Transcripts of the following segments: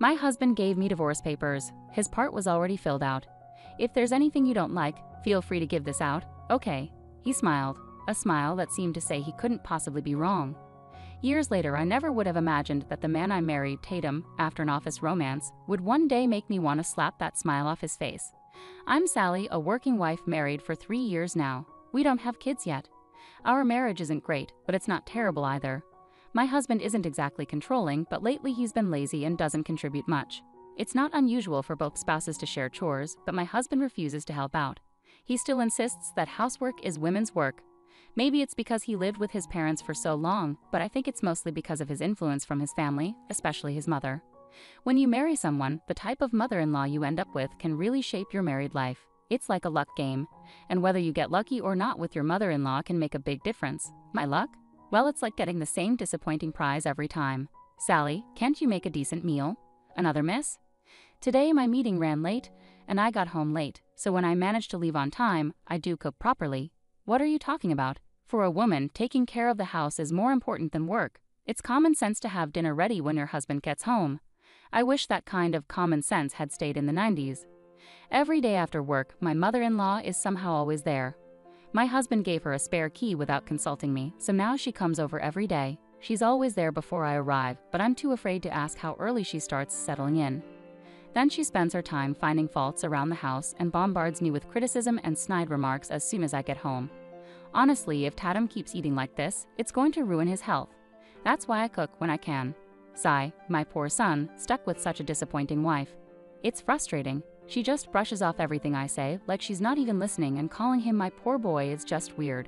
My husband gave me divorce papers. His part was already filled out. If there's anything you don't like, feel free to give this out, okay? He smiled, a smile that seemed to say he couldn't possibly be wrong. Years later, I never would have imagined that the man I married, Tatum, after an office romance, would one day make me want to slap that smile off his face. I'm Sally, a working wife married for 3 years now. We don't have kids yet. Our marriage isn't great, but it's not terrible either. My husband isn't exactly controlling, but lately he's been lazy and doesn't contribute much. It's not unusual for both spouses to share chores, but my husband refuses to help out. He still insists that housework is women's work. Maybe it's because he lived with his parents for so long, but I think it's mostly because of his influence from his family, especially his mother. When you marry someone, the type of mother-in-law you end up with can really shape your married life. It's like a luck game, and whether you get lucky or not with your mother-in-law can make a big difference. My luck? Well, it's like getting the same disappointing prize every time. Sally, can't you make a decent meal? Another miss? Today my meeting ran late, and I got home late, so when I manage to leave on time, I do cook properly. What are you talking about? For a woman, taking care of the house is more important than work. It's common sense to have dinner ready when your husband gets home. I wish that kind of common sense had stayed in the 90s. Every day after work, my mother-in-law is somehow always there. My husband gave her a spare key without consulting me, so now she comes over every day. She's always there before I arrive, but I'm too afraid to ask how early she starts settling in. Then she spends her time finding faults around the house and bombards me with criticism and snide remarks as soon as I get home. Honestly, if Tatum keeps eating like this, it's going to ruin his health. That's why I cook when I can. Sigh, my poor son, stuck with such a disappointing wife. It's frustrating. She just brushes off everything I say, like she's not even listening, and calling him my poor boy is just weird.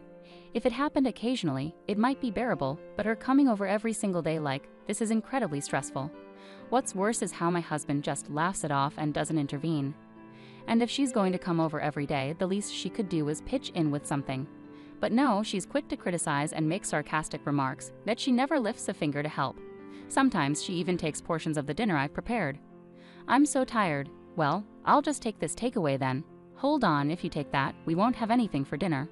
If it happened occasionally, it might be bearable, but her coming over every single day like this is incredibly stressful. What's worse is how my husband just laughs it off and doesn't intervene. And if she's going to come over every day, the least she could do is pitch in with something. But no, she's quick to criticize and make sarcastic remarks, that she never lifts a finger to help. Sometimes she even takes portions of the dinner I've prepared. I'm so tired. Well, I'll just take this takeaway then. Hold on, if you take that, we won't have anything for dinner.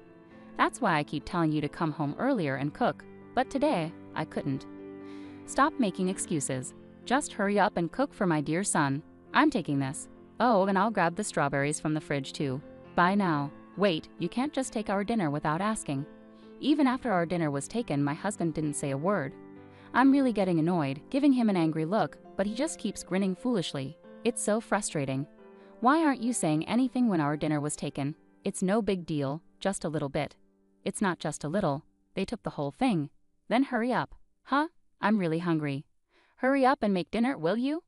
That's why I keep telling you to come home earlier and cook, but today, I couldn't. Stop making excuses. Just hurry up and cook for my dear son. I'm taking this. Oh, and I'll grab the strawberries from the fridge too. Bye now. Wait, you can't just take our dinner without asking. Even after our dinner was taken, my husband didn't say a word. I'm really getting annoyed, giving him an angry look, but he just keeps grinning foolishly. It's so frustrating. Why aren't you saying anything when our dinner was taken? It's no big deal, just a little bit. It's not just a little. They took the whole thing. Then hurry up. Huh? I'm really hungry. Hurry up and make dinner, will you?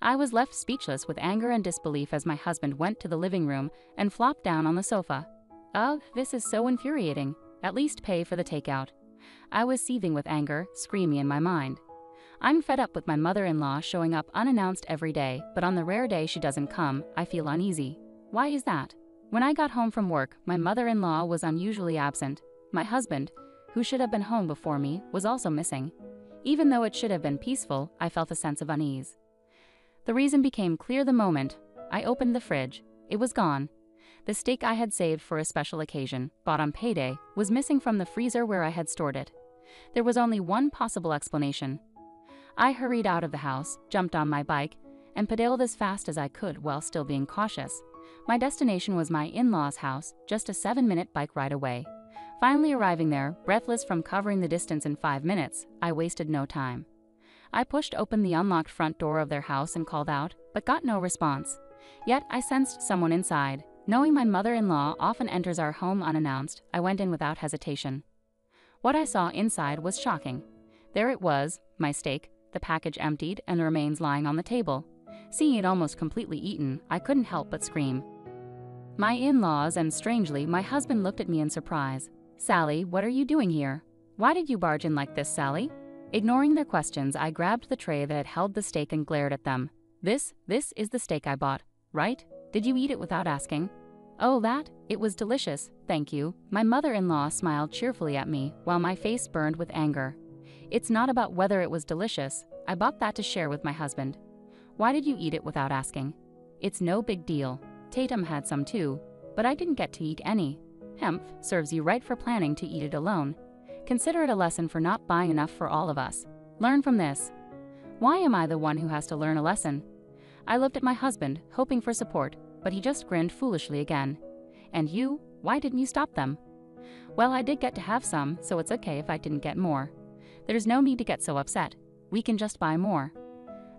I was left speechless with anger and disbelief as my husband went to the living room and flopped down on the sofa. Ugh, this is so infuriating. At least pay for the takeout. I was seething with anger, screaming in my mind. I'm fed up with my mother-in-law showing up unannounced every day, but on the rare day she doesn't come, I feel uneasy. Why is that? When I got home from work, my mother-in-law was unusually absent. My husband, who should have been home before me, was also missing. Even though it should have been peaceful, I felt a sense of unease. The reason became clear the moment I opened the fridge. It was gone. The steak I had saved for a special occasion, bought on payday, was missing from the freezer where I had stored it. There was only one possible explanation. I hurried out of the house, jumped on my bike, and pedaled as fast as I could while still being cautious. My destination was my in-laws' house, just a 7-minute bike ride away. Finally arriving there, breathless from covering the distance in 5 minutes, I wasted no time. I pushed open the unlocked front door of their house and called out, but got no response. Yet I sensed someone inside. Knowing my mother-in-law often enters our home unannounced, I went in without hesitation. What I saw inside was shocking. There it was, my steak, the package emptied and the remains lying on the table. Seeing it almost completely eaten, I couldn't help but scream. My in-laws and, strangely, my husband looked at me in surprise. Sally, what are you doing here? Why did you barge in like this, Sally? Ignoring their questions, I grabbed the tray that had held the steak and glared at them. This is the steak I bought, right? Did you eat it without asking? Oh, that? It was delicious, thank you. My mother-in-law smiled cheerfully at me, while my face burned with anger. It's not about whether it was delicious. I bought that to share with my husband. Why did you eat it without asking? It's no big deal. Tatum had some too, but I didn't get to eat any. Hemph, serves you right for planning to eat it alone. Consider it a lesson for not buying enough for all of us. Learn from this. Why am I the one who has to learn a lesson? I looked at my husband, hoping for support, but he just grinned foolishly again. And you? Why didn't you stop them? Well, I did get to have some, so it's okay if I didn't get more. There's no need to get so upset. We can just buy more.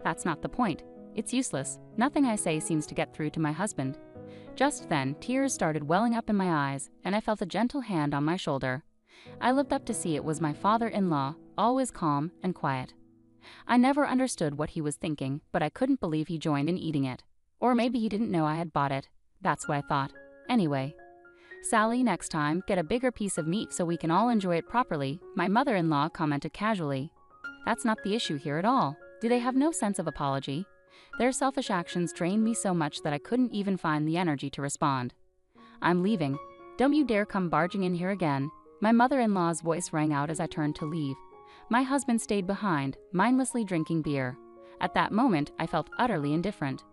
That's not the point. It's useless. Nothing I say seems to get through to my husband. Just then, tears started welling up in my eyes, and I felt a gentle hand on my shoulder. I looked up to see it was my father-in-law, always calm and quiet. I never understood what he was thinking, but I couldn't believe he joined in eating it. Or maybe he didn't know I had bought it. That's what I thought. Anyway. Sally, next time, get a bigger piece of meat so we can all enjoy it properly, my mother-in-law commented casually. That's not the issue here at all. Do they have no sense of apology? Their selfish actions drained me so much that I couldn't even find the energy to respond. I'm leaving. Don't you dare come barging in here again. My mother-in-law's voice rang out as I turned to leave. My husband stayed behind, mindlessly drinking beer. At that moment, I felt utterly indifferent.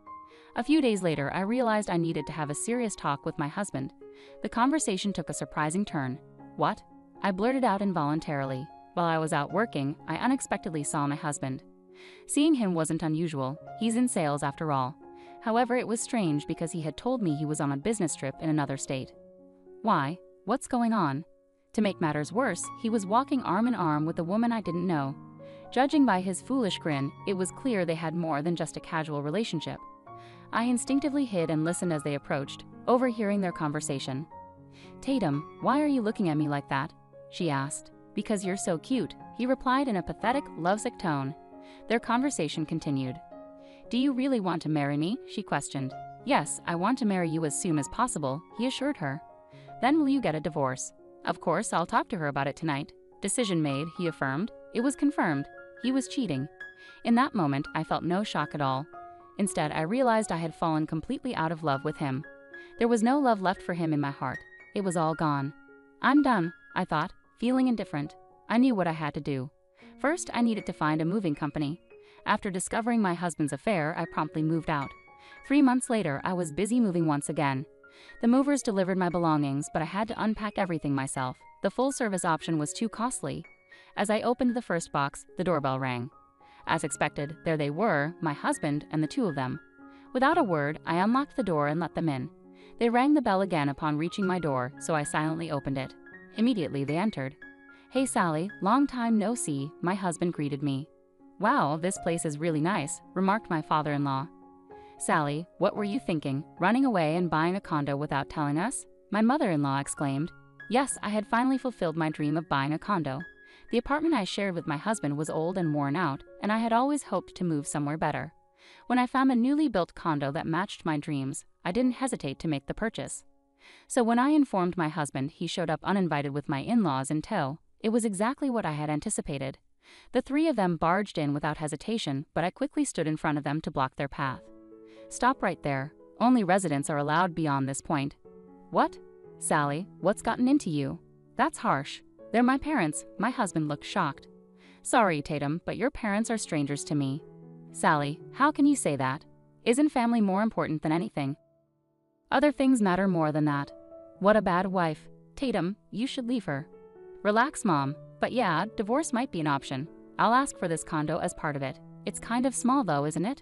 A few days later, I realized I needed to have a serious talk with my husband. The conversation took a surprising turn. What? I blurted out involuntarily. While I was out working, I unexpectedly saw my husband. Seeing him wasn't unusual. He's in sales after all. However, it was strange because he had told me he was on a business trip in another state. Why? What's going on? To make matters worse, he was walking arm in arm with a woman I didn't know. Judging by his foolish grin, it was clear they had more than just a casual relationship. I instinctively hid and listened as they approached, overhearing their conversation. "Tatum, why are you looking at me like that?" she asked. "Because you're so cute," he replied in a pathetic, lovesick tone. Their conversation continued. "Do you really want to marry me?" she questioned. "Yes, I want to marry you as soon as possible," he assured her. "Then will you get a divorce?" "Of course, I'll talk to her about it tonight." Decision made, he affirmed. It was confirmed. He was cheating. In that moment, I felt no shock at all. Instead, I realized I had fallen completely out of love with him. There was no love left for him in my heart. It was all gone. I'm done, I thought, feeling indifferent. I knew what I had to do. First, I needed to find a moving company. After discovering my husband's affair, I promptly moved out. 3 months later, I was busy moving once again. The movers delivered my belongings, but I had to unpack everything myself. The full-service option was too costly. As I opened the first box, the doorbell rang. As expected, there they were, my husband and the two of them. Without a word, I unlocked the door and let them in. They rang the bell again upon reaching my door, so I silently opened it. Immediately, they entered. "Hey Sally, long time no see," my husband greeted me. "Wow, this place is really nice," remarked my father-in-law. "Sally, what were you thinking, running away and buying a condo without telling us?" my mother-in-law exclaimed. Yes, I had finally fulfilled my dream of buying a condo. The apartment I shared with my husband was old and worn out, and I had always hoped to move somewhere better. When I found a newly built condo that matched my dreams, I didn't hesitate to make the purchase. So when I informed my husband, he showed up uninvited with my in-laws in tow. It was exactly what I had anticipated. The three of them barged in without hesitation, but I quickly stood in front of them to block their path. "Stop right there. Only residents are allowed beyond this point." "What? Sally, what's gotten into you?" "That's harsh. They're my parents." My husband looked shocked. "Sorry, Tatum, but your parents are strangers to me." "Sally, how can you say that? Isn't family more important than anything?" "Other things matter more than that." "What a bad wife. Tatum, you should leave her." "Relax, Mom. But yeah, divorce might be an option. I'll ask for this condo as part of it. It's kind of small though, isn't it?"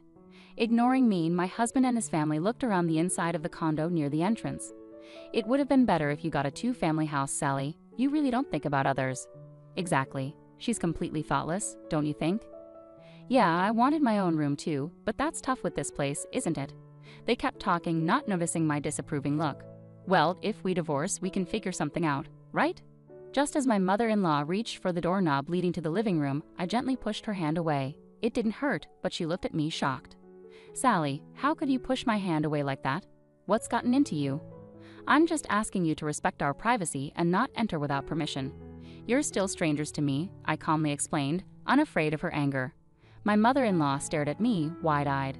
Ignoring me, my husband and his family looked around the inside of the condo near the entrance. "It would have been better if you got a 2-family house, Sally. You really don't think about others." "Exactly. She's completely thoughtless, don't you think?" "Yeah, I wanted my own room too, but that's tough with this place, isn't it?" They kept talking, not noticing my disapproving look. "Well, if we divorce, we can figure something out, right?" Just as my mother-in-law reached for the doorknob leading to the living room, I gently pushed her hand away. It didn't hurt, but she looked at me shocked. "Sally, how could you push my hand away like that? What's gotten into you?" "I'm just asking you to respect our privacy and not enter without permission." "You're still strangers to me," I calmly explained, unafraid of her anger. My mother-in-law stared at me, wide-eyed.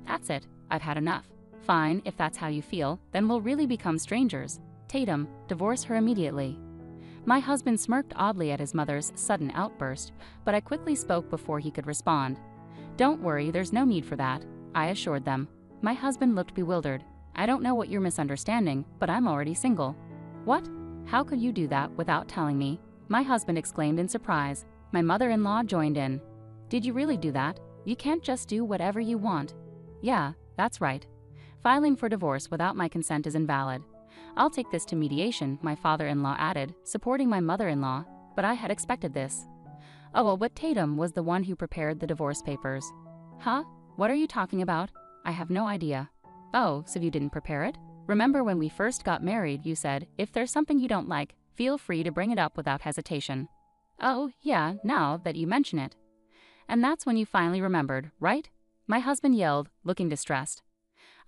"That's it. I've had enough." "Fine, if that's how you feel, then we'll really become strangers. Tatum, divorce her immediately." My husband smirked oddly at his mother's sudden outburst, but I quickly spoke before he could respond. "Don't worry, there's no need for that," I assured them. My husband looked bewildered. "I don't know what you're misunderstanding, but I'm already single." "What? How could you do that without telling me?" my husband exclaimed in surprise. My mother-in-law joined in. "Did you really do that? You can't just do whatever you want. Yeah, that's right. Filing for divorce without my consent is invalid. I'll take this to mediation, my father-in-law added, supporting my mother-in-law, but I had expected this. Oh, but Tatum was the one who prepared the divorce papers. Huh? What are you talking about? I have no idea. Oh, so you didn't prepare it? Remember when we first got married, you said, if there's something you don't like, feel free to bring it up without hesitation. Oh, yeah, now that you mention it. And that's when you finally remembered, right? My husband yelled, looking distressed.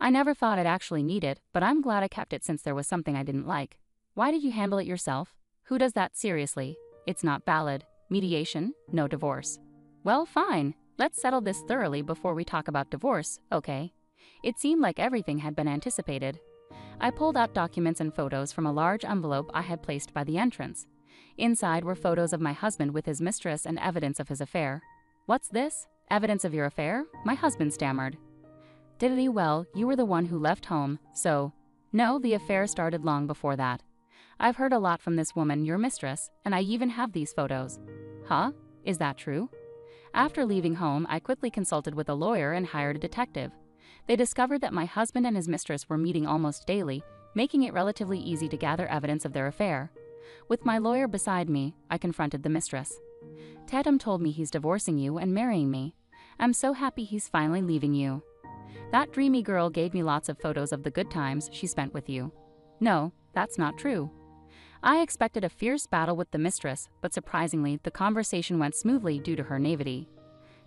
I never thought I'd actually need it, but I'm glad I kept it since there was something I didn't like. Why did you handle it yourself? Who does that seriously? It's not valid. Mediation, no divorce. Well, fine. Let's settle this thoroughly before we talk about divorce, okay? It seemed like everything had been anticipated. I pulled out documents and photos from a large envelope I had placed by the entrance. Inside were photos of my husband with his mistress and evidence of his affair. What's this? Evidence of your affair? My husband stammered. Diddly well, you were the one who left home, so… No, the affair started long before that. I've heard a lot from this woman, your mistress, and I even have these photos. Huh? Is that true? After leaving home, I quickly consulted with a lawyer and hired a detective. They discovered that my husband and his mistress were meeting almost daily, making it relatively easy to gather evidence of their affair. With my lawyer beside me, I confronted the mistress. Tatum told me he's divorcing you and marrying me. I'm so happy he's finally leaving you. That dreamy girl gave me lots of photos of the good times she spent with you. No, that's not true. I expected a fierce battle with the mistress, but surprisingly, the conversation went smoothly due to her naivety.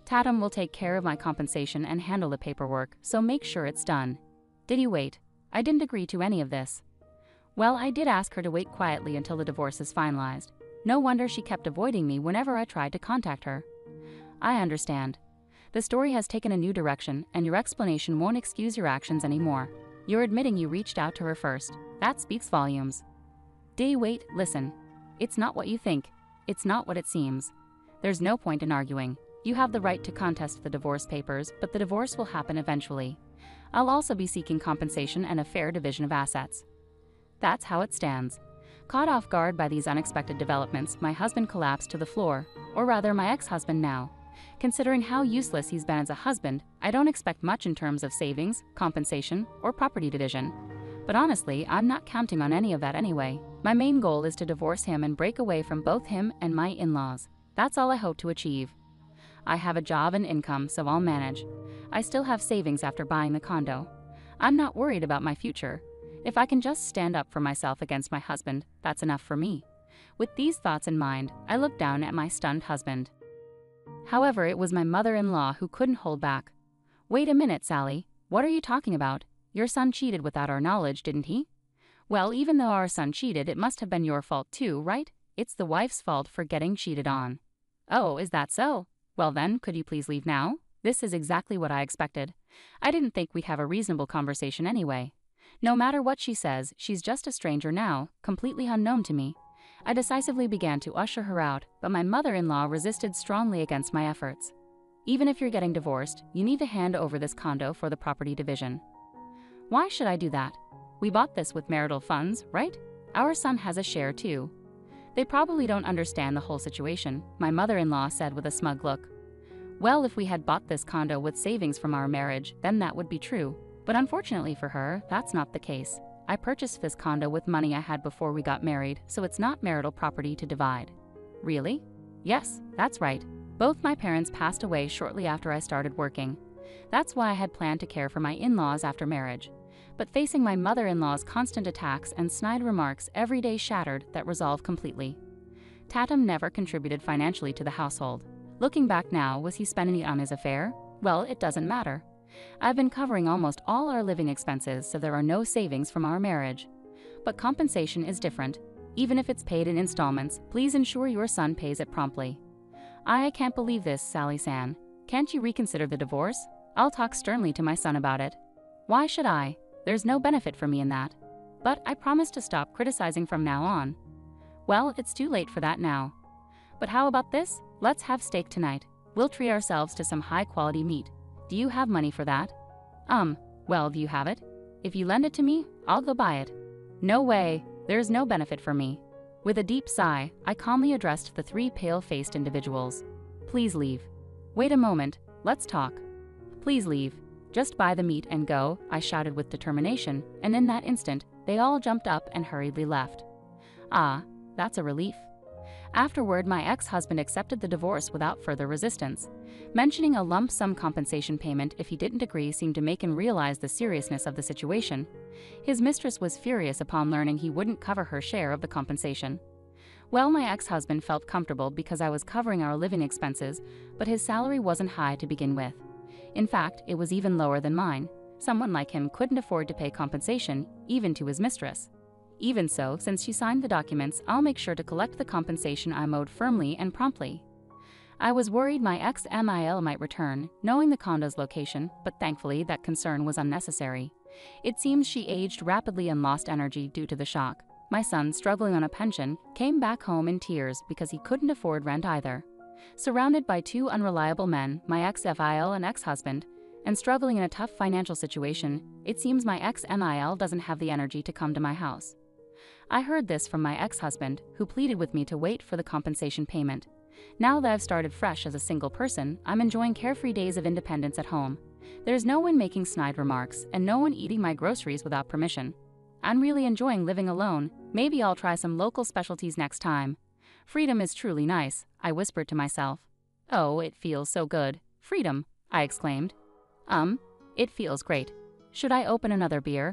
Tatum will take care of my compensation and handle the paperwork, so make sure it's done. Did you wait? I didn't agree to any of this. Well, I did ask her to wait quietly until the divorce is finalized. No wonder she kept avoiding me whenever I tried to contact her. I understand. The story has taken a new direction, and your explanation won't excuse your actions anymore. You're admitting you reached out to her first. That speaks volumes. Wait, listen. It's not what you think. It's not what it seems. There's no point in arguing. You have the right to contest the divorce papers, but the divorce will happen eventually. I'll also be seeking compensation and a fair division of assets. That's how it stands. Caught off guard by these unexpected developments, my husband collapsed to the floor, or rather my ex-husband now. Considering how useless he's been as a husband, I don't expect much in terms of savings, compensation, or property division. But honestly, I'm not counting on any of that anyway. My main goal is to divorce him and break away from both him and my in-laws. That's all I hope to achieve. I have a job and income, so I'll manage. I still have savings after buying the condo. I'm not worried about my future. If I can just stand up for myself against my husband, that's enough for me. With these thoughts in mind, I looked down at my stunned husband. However, it was my mother-in-law who couldn't hold back. Wait a minute, Sally. What are you talking about? Your son cheated without our knowledge, didn't he? Well, even though our son cheated, it must have been your fault too, right? It's the wife's fault for getting cheated on. Oh, is that so? Well then, could you please leave now? This is exactly what I expected. I didn't think we'd have a reasonable conversation anyway. No matter what she says, she's just a stranger now, completely unknown to me. I decisively began to usher her out, but my mother-in-law resisted strongly against my efforts. Even if you're getting divorced, you need to hand over this condo for the property division. Why should I do that? We bought this with marital funds, right? Our son has a share too. They probably don't understand the whole situation, my mother-in-law said with a smug look. Well, if we had bought this condo with savings from our marriage, then that would be true. But unfortunately for her, that's not the case. I purchased this condo with money I had before we got married, so it's not marital property to divide. Really? Yes, that's right. Both my parents passed away shortly after I started working. That's why I had planned to care for my in-laws after marriage. But facing my mother-in-law's constant attacks and snide remarks, every day shattered that resolve completely. Tatum never contributed financially to the household. Looking back now, was he spending it on his affair? Well, it doesn't matter. I've been covering almost all our living expenses, so there are no savings from our marriage. But compensation is different. Even if it's paid in installments, please ensure your son pays it promptly. I can't believe this, Sally San. Can't you reconsider the divorce? I'll talk sternly to my son about it. Why should I? There's no benefit for me in that. But I promise to stop criticizing from now on. Well, it's too late for that now. But how about this? Let's have steak tonight. We'll treat ourselves to some high-quality meat. Do you have money for that? Well, do you have it? If you lend it to me, I'll go buy it. No way. There's no benefit for me. With a deep sigh, I calmly addressed the three pale-faced individuals. Please leave. Wait a moment. Let's talk. Please leave. Just buy the meat and go, I shouted with determination, and in that instant, they all jumped up and hurriedly left. Ah, that's a relief. Afterward, my ex-husband accepted the divorce without further resistance. Mentioning a lump sum compensation payment if he didn't agree seemed to make him realize the seriousness of the situation. His mistress was furious upon learning he wouldn't cover her share of the compensation. Well, my ex-husband felt comfortable because I was covering our living expenses, but his salary wasn't high to begin with. In fact, it was even lower than mine. Someone like him couldn't afford to pay compensation, even to his mistress. Even so, since she signed the documents, I'll make sure to collect the compensation I'm owed firmly and promptly. I was worried my ex-MIL might return, knowing the condo's location, but thankfully that concern was unnecessary. It seems she aged rapidly and lost energy due to the shock. My son, struggling on a pension, came back home in tears because he couldn't afford rent either. Surrounded by two unreliable men, my ex-FIL and ex-husband, and struggling in a tough financial situation, it seems my ex-MIL doesn't have the energy to come to my house. I heard this from my ex-husband, who pleaded with me to wait for the compensation payment. Now that I've started fresh as a single person, I'm enjoying carefree days of independence at home. There's no one making snide remarks, and no one eating my groceries without permission. I'm really enjoying living alone. Maybe I'll try some local specialties next time. Freedom is truly nice, I whispered to myself. Oh, it feels so good. Freedom, I exclaimed. It feels great. Should I open another beer?